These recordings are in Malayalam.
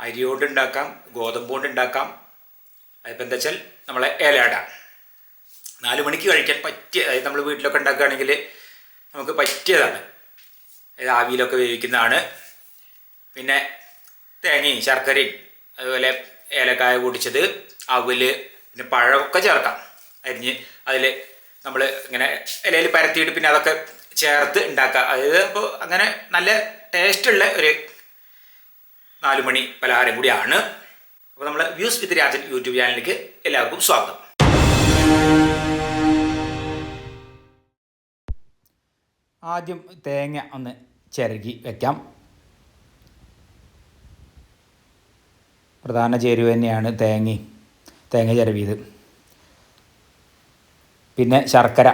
അരി കൊണ്ട് ഉണ്ടാക്കാം, ഗോതമ്പ് കൊണ്ട് ഉണ്ടാക്കാം. അതിപ്പോൾ എന്താ വെച്ചാൽ നമ്മളെ ഇലയട 4 മണിക്ക് കഴിക്കാൻ പറ്റിയ, അതായത് നമ്മൾ വീട്ടിലൊക്കെ ഉണ്ടാക്കുകയാണെങ്കിൽ നമുക്ക് പറ്റിയതാണ്. അതായത് ആവിയിലൊക്കെ വേവിക്കുന്നതാണ്. പിന്നെ തേങ്ങയും ശർക്കരയും അതുപോലെ ഏലക്കായ പൊടിച്ചത്, അവല്, പിന്നെ പഴമൊക്കെ ചേർക്കാം അരിഞ്ഞ്. അതിൽ നമ്മൾ ഇങ്ങനെ ഇലയിൽ പരത്തിയിട്ട് പിന്നെ അതൊക്കെ ചേർത്ത് ഉണ്ടാക്കുക. അതായത് അപ്പോൾ അങ്ങനെ നല്ല ടേസ്റ്റുള്ള ഒരു 4 മണി പലഹാരം കൂടിയാണ്. അപ്പോൾ നമ്മൾ വ്യൂസ് വിത്ത് രാജൻ യൂട്യൂബ് ചാനലിലേക്ക് എല്ലാവർക്കും സ്വാഗതം. ആദ്യം തേങ്ങ ഒന്ന് ചിരകി വയ്ക്കാം. പ്രധാന ചേരുവ തന്നെയാണ് തേങ്ങ ചിരവിയത്. പിന്നെ ശർക്കര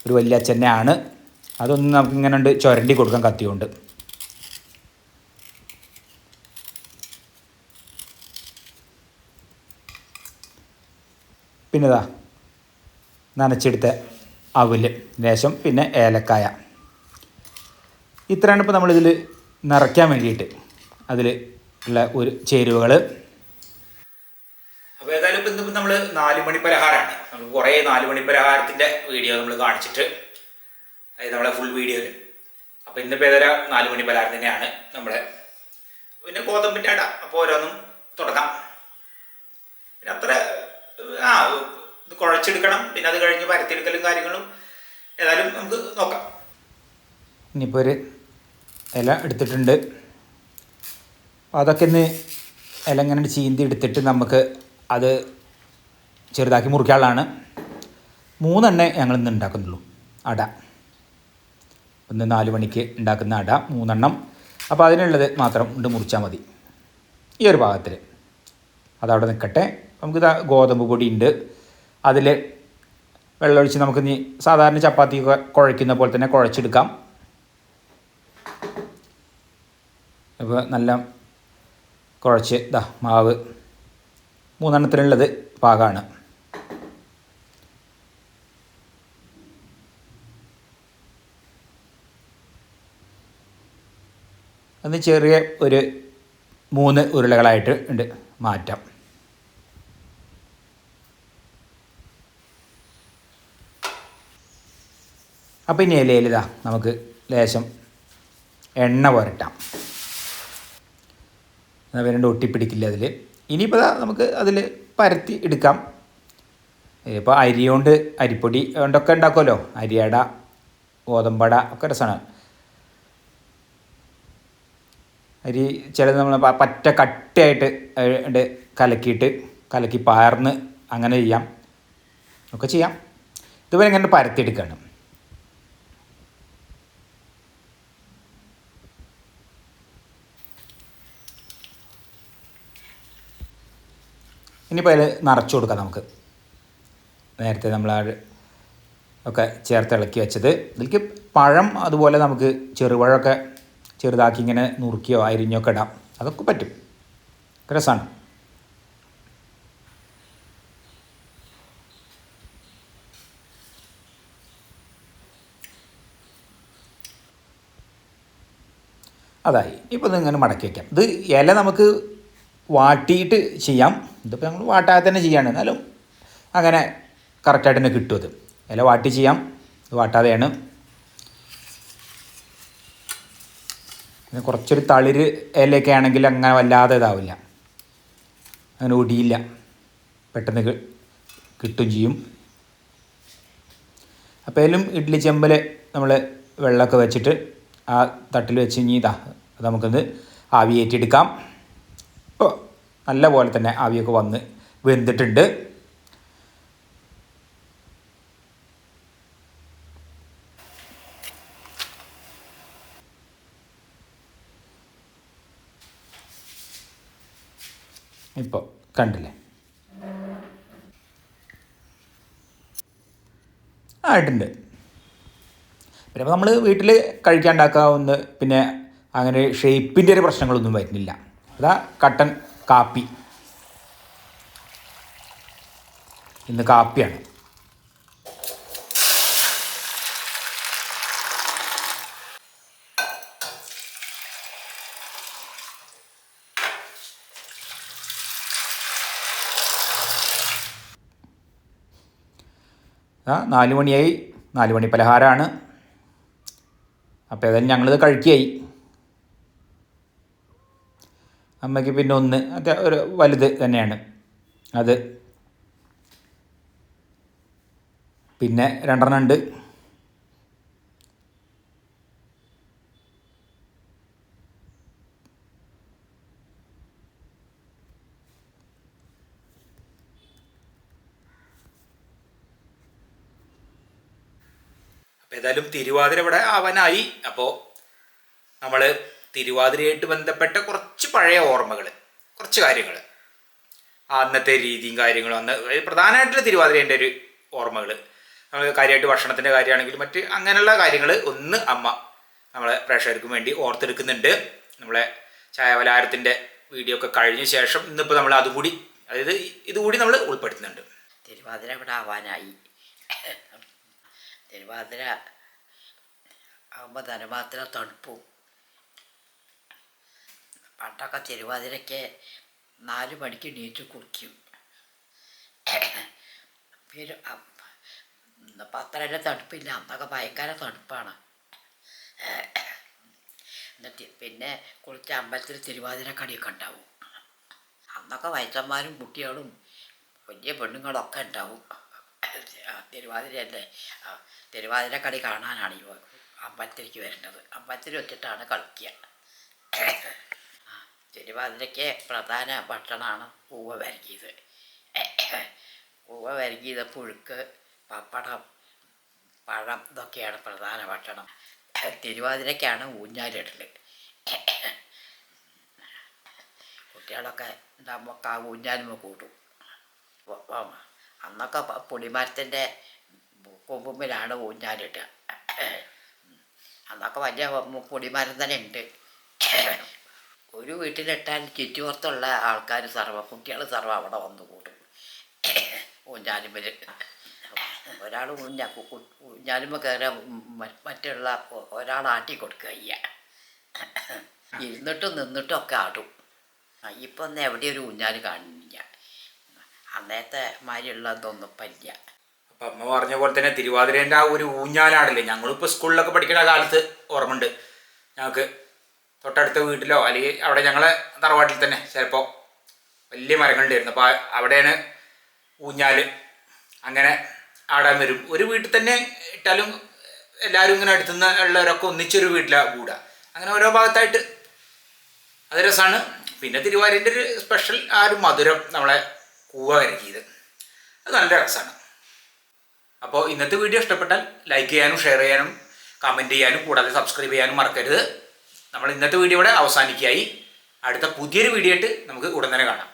ഒരു വലിയ അച്ചന്നെയാണ്. അതൊന്ന് നമുക്കിങ്ങനെ ഉണ്ട് ചുരണ്ടി കൊടുക്കാം കത്തിയോണ്ട്. പിന്നെ ഇതാ നനച്ചെടുത്ത അവല് ലേശം, പിന്നെ ഏലക്കായ. ഇത്രയാണ് ഇപ്പോൾ നമ്മളിതിൽ നിറയ്ക്കാൻ വേണ്ടിയിട്ട് അതിൽ ഉള്ള ഒരു ചേരുവകൾ. അപ്പോൾ ഏതായാലും ഇപ്പോൾ ഇന്നിപ്പോൾ നമ്മൾ 4 മണി പലഹാരമാണ്. നമ്മൾ കുറേ 4 മണി പലഹാരത്തിൻ്റെ വീഡിയോ നമ്മൾ കാണിച്ചിട്ട്, അതായത് നമ്മളെ ഫുൾ വീഡിയോയിൽ. അപ്പോൾ ഇന്നിപ്പോൾ ഏതായാലും 4 മണി പലഹാരം തന്നെയാണ് നമ്മുടെ. പിന്നെ ഗോതമ്പിൻ്റെ അട, അപ്പോൾ ഓരോന്നും തുടങ്ങാം. പിന്നെ അത്ര ഇത് കുഴച്ചെടുക്കണം. പിന്നെ അത് കഴിഞ്ഞ് പരത്തിയെടുക്കലും കാര്യങ്ങളും ഏതായാലും നമുക്ക് നോക്കാം. ഇനിയിപ്പോൾ ഒരു ഇല എടുത്തിട്ടുണ്ട്. അതൊക്കെ ഇന്ന് ഇല ഇങ്ങനെ ചീന്തി എടുത്തിട്ട് നമുക്ക് അത് ചെറുതാക്കി മുറിക്കാനുള്ളതാണ്. 3 എണ്ണേ ഞങ്ങളിന്ന് ഉണ്ടാക്കുന്നുള്ളൂ അട. ഒന്ന് 4 മണിക്ക് ഉണ്ടാക്കുന്ന അട 3 എണ്ണം. അപ്പോൾ അതിനുള്ളത് മാത്രം കൊണ്ട് മുറിച്ചാൽ മതി ഈ ഒരു പാകത്തിൽ. അതവിടെ നിൽക്കട്ടെ. നമുക്കിത് ഗോതമ്പ് പൊടി ഉണ്ട്. അതിൽ വെള്ളമൊഴിച്ച് നമുക്ക് ഇനി സാധാരണ ചപ്പാത്തി കുഴയ്ക്കുന്ന പോലെ തന്നെ കുഴച്ചെടുക്കാം. അപ്പോൾ നല്ല കുഴച്ച് മാവ് 3 എണ്ണത്തിനുള്ളത് പാകമാണ്. അത് ചെറിയ ഒരു 3 ഉരുളകളായിട്ട് ഉണ്ട് മാറ്റാം. അപ്പോൾ ഇനി ഇലയിൽ നമുക്ക് ലേശം എണ്ണ പുരട്ടാം. എന്നാൽ വേണ്ട ഒട്ടിപ്പിടിക്കില്ല അതിൽ. ഇനിയിപ്പോൾ നമുക്ക് അതിൽ പരത്തി എടുക്കാം. ഇപ്പോൾ അരി കൊണ്ട്, അരിപ്പൊടി കൊണ്ടൊക്കെ ഉണ്ടാക്കുമല്ലോ, അരിയട, ഗോതമ്പട ഒക്കെ രസമാണ്. അരി ചിലത് നമ്മൾ പറ്റ കട്ടിയായിട്ട് കലക്കി പാർന്ന് അങ്ങനെ ഒക്കെ ചെയ്യാം. ഇതുപോലെ ഇങ്ങനെ പരത്തിയെടുക്കണം. ഇനിയിപ്പോൾ അതിൽ നിറച്ച് കൊടുക്കാം. നമുക്ക് നേരത്തെ നമ്മൾ ഒക്കെ ചേർത്ത് ഇളക്കി വെച്ചത് ഇതിലേക്ക് പഴം, അതുപോലെ നമുക്ക് ചെറുപഴമൊക്കെ ചെറുതാക്കി ഇങ്ങനെ നുറുക്കിയോ അരിഞ്ഞൊക്കെ ഇടാം. അതൊക്കെ പറ്റും, രസമാണ്. അതായി. ഇപ്പോൾ ഇതിങ്ങനെ മടക്കി വയ്ക്കാം. ഇത് ഇല നമുക്ക് വാട്ടിയിട്ട് ചെയ്യാം. ഇതിപ്പോൾ നമ്മൾ വാട്ടാതെ തന്നെ ചെയ്യാണ്, എന്നാലും അങ്ങനെ കറക്റ്റായിട്ട് തന്നെ കിട്ടും. അത് ഇല വാട്ടി ചെയ്യാം, ഇത് വാട്ടാതെയാണ്. പിന്നെ കുറച്ചൊരു തളിര് ഇലയൊക്കെ ആണെങ്കിൽ അങ്ങനെ വല്ലാതെ ഇതാവില്ല, അങ്ങനെ ഒടിയില്ല, പെട്ടെന്ന് കിട്ടും ചെയ്യും. അപ്പോൾ അതിലും ഇഡ്ഡലി ചെമ്പിൽ നമ്മൾ വെള്ളമൊക്കെ വെച്ചിട്ട് ആ തട്ടിൽ വെച്ച് ഇനി അത് നമുക്കൊന്ന് ആവിയേറ്റിയെടുക്കാം. ഇപ്പോൾ നല്ല പോലെ തന്നെ ആവിയൊക്കെ വന്ന് വെന്തിട്ടുണ്ട്. ഇപ്പോൾ കണ്ടില്ലേ, ആയിട്ടുണ്ട്. പിന്നെ നമ്മൾ വീട്ടിൽ കഴിക്കാൻ ഉണ്ടാക്കാവുന്ന, പിന്നെ അങ്ങനെ ഷേപ്പിൻ്റെ ഒരു പ്രശ്നങ്ങളൊന്നും വരുന്നില്ല. അതാ കട്ടൻ കാപ്പി. ഇന്ന് കാപ്പിയാണ്. 4 മണിയായി. 4 മണി പലഹാരമാണ്. അപ്പോൾ ഏതായാലും ഞങ്ങളിത് കഴിക്കുകയായി. അമ്മയ്ക്ക് പിന്നെ ഒന്ന് ഒരു വലുത് തന്നെയാണ് അത്. പിന്നെ 2 ഉണ്ട്. അപ്പോൾ ഏതായാലും തിരുവാതിര ഇവിടെ ആവാനായി. അപ്പോൾ നമ്മൾ തിരുവാതിരയായിട്ട് ബന്ധപ്പെട്ട കുറച്ച് പഴയ ഓർമ്മകൾ, കുറച്ച് കാര്യങ്ങൾ, അന്നത്തെ രീതിയും കാര്യങ്ങളും, അന്ന് പ്രധാനമായിട്ടുള്ള തിരുവാതിരേൻ്റെ ഒരു ഓർമ്മകൾ, നമ്മൾ കാര്യമായിട്ട് ഭക്ഷണത്തിൻ്റെ കാര്യമാണെങ്കിലും മറ്റ് അങ്ങനെയുള്ള കാര്യങ്ങൾ ഒന്ന് അമ്മ നമ്മളെ പ്രേക്ഷകർക്കും വേണ്ടി ഓർത്തെടുക്കുന്നുണ്ട്. നമ്മളെ ചായപലഹാരത്തിൻ്റെ വീഡിയോ ഒക്കെ കഴിഞ്ഞ ശേഷം ഇന്നിപ്പോൾ നമ്മൾ അതുകൂടി, അതായത് ഇതുകൂടി നമ്മൾ ഉൾപ്പെടുത്തുന്നുണ്ട്. തിരുവാതിര ഇവിടെ ആവാനായി. തിരുവാതിര ആകുമ്പോൾ ധനമാത്ര തണുപ്പും. പണ്ടൊക്കെ തിരുവാതിരയ്ക്ക് 4 മണിക്ക് എണീറ്റ് കുളിക്കും. പിന്നെ ഇന്നിപ്പോൾ അത്ര തണുപ്പില്ല, അന്നൊക്കെ ഭയങ്കര തണുപ്പാണ്. എന്നിട്ട് പിന്നെ കുളിച്ച അമ്പലത്തിൽ തിരുവാതിരക്കടിയൊക്കെ ഉണ്ടാവും. അന്നൊക്കെ വയസ്സന്മാരും കുട്ടികളും വലിയ പെണ്ണുങ്ങളൊക്കെ ഉണ്ടാവും. തിരുവാതിരയല്ലേ, തിരുവാതിരക്കളി കാണാനാണ് ഈ അമ്പലത്തിലേക്ക് വരുന്നത്. അമ്പലത്തിൽ വെച്ചിട്ടാണ് കളിക്കുക. തിരുവാതിരയ്ക്ക് പ്രധാന ഭക്ഷണമാണ് കൂവ വരകിയത്. കൂവ വരകിയത്, പുഴുക്ക്, പപ്പടം, പഴം, ഇതൊക്കെയാണ് പ്രധാന ഭക്ഷണം. തിരുവാതിരയ്ക്കാണ് ഊഞ്ഞാലിടൽ. കുട്ടികളൊക്കെ ഉണ്ടാകുമ്പോൾ ആ ഊഞ്ഞാലുമ്പോൾ കൂട്ടും. അന്നൊക്കെ പൊടിമരത്തിൻ്റെ കൊമ്പുമ്പിലാണ് ഊഞ്ഞാലിടുക. അന്നൊക്കെ വലിയ പൊടിമരം തന്നെ ഉണ്ട്. ഒരു വീട്ടിലിട്ടാൽ ചുറ്റുപുറത്തുള്ള ആൾക്കാർ കുട്ടികൾ സർവ്വ അവിടെ വന്ന് കൂടും ഊഞ്ഞാലുമ്പിൽ. ഒരാൾ ഊഞ്ഞാലുമ്പോൾ കയറിയ മറ്റുള്ള ഒരാൾ ആട്ടി കൊടുക്കുക ചെയ്യുക. ഇരുന്നിട്ടും നിന്നിട്ടും ഒക്കെ ആടും. ഇപ്പം ഒന്ന് എവിടെ ഒരു ഊഞ്ഞാൽ കാണുന്നില്ല. അന്നത്തെ മാതിരിയുള്ളതൊന്നും ഇപ്പം ഇല്ല. അപ്പം അമ്മ പറഞ്ഞ പോലെ തന്നെ തിരുവാതിരേൻ്റെ ആ ഒരു ഊഞ്ഞാലാടില്ലേ, ഞങ്ങളിപ്പോൾ സ്കൂളിലൊക്കെ പഠിക്കുന്ന കാലത്ത് ഓർമ്മയുണ്ട്. ഞങ്ങൾക്ക് തൊട്ടടുത്ത വീട്ടിലോ അല്ലെങ്കിൽ അവിടെ ഞങ്ങളെ തറവാട്ടിൽ തന്നെ ചിലപ്പോൾ വലിയ മരങ്ങളുണ്ടായിരുന്നു. അപ്പോൾ അവിടെയാണ് ഊഞ്ഞാൽ. അങ്ങനെ ആടാൻ വരും. ഒരു വീട്ടിൽ തന്നെ ഇട്ടാലും എല്ലാവരും ഇങ്ങനെ അടുത്തുനിന്ന് ഉള്ളവരൊക്കെ ഒന്നിച്ചൊരു വീട്ടിലാണ് കൂടുക. അങ്ങനെ ഓരോ ഭാഗത്തായിട്ട് അത് രസമാണ്. പിന്നെ തിരുവാതിരേൻ്റെ ഒരു സ്പെഷ്യൽ ആ ഒരു മധുരം, നമ്മളെ കൂവ വരക്കിയത്, അത് നല്ല രസമാണ്. അപ്പോൾ ഇന്നത്തെ വീഡിയോ ഇഷ്ടപ്പെട്ടാൽ ലൈക്ക് ചെയ്യാനും ഷെയർ ചെയ്യാനും കമൻറ്റ് ചെയ്യാനും കൂടാതെ സബ്സ്ക്രൈബ് ചെയ്യാനും മറക്കരുത്. നമ്മൾ ഇന്നത്തെ വീഡിയോ ഇവിടെ അവസാനിക്കുകയായി. അടുത്ത പുതിയൊരു വീഡിയോ ആയിട്ട് നമുക്ക് ഉടൻ തന്നെ കാണാം.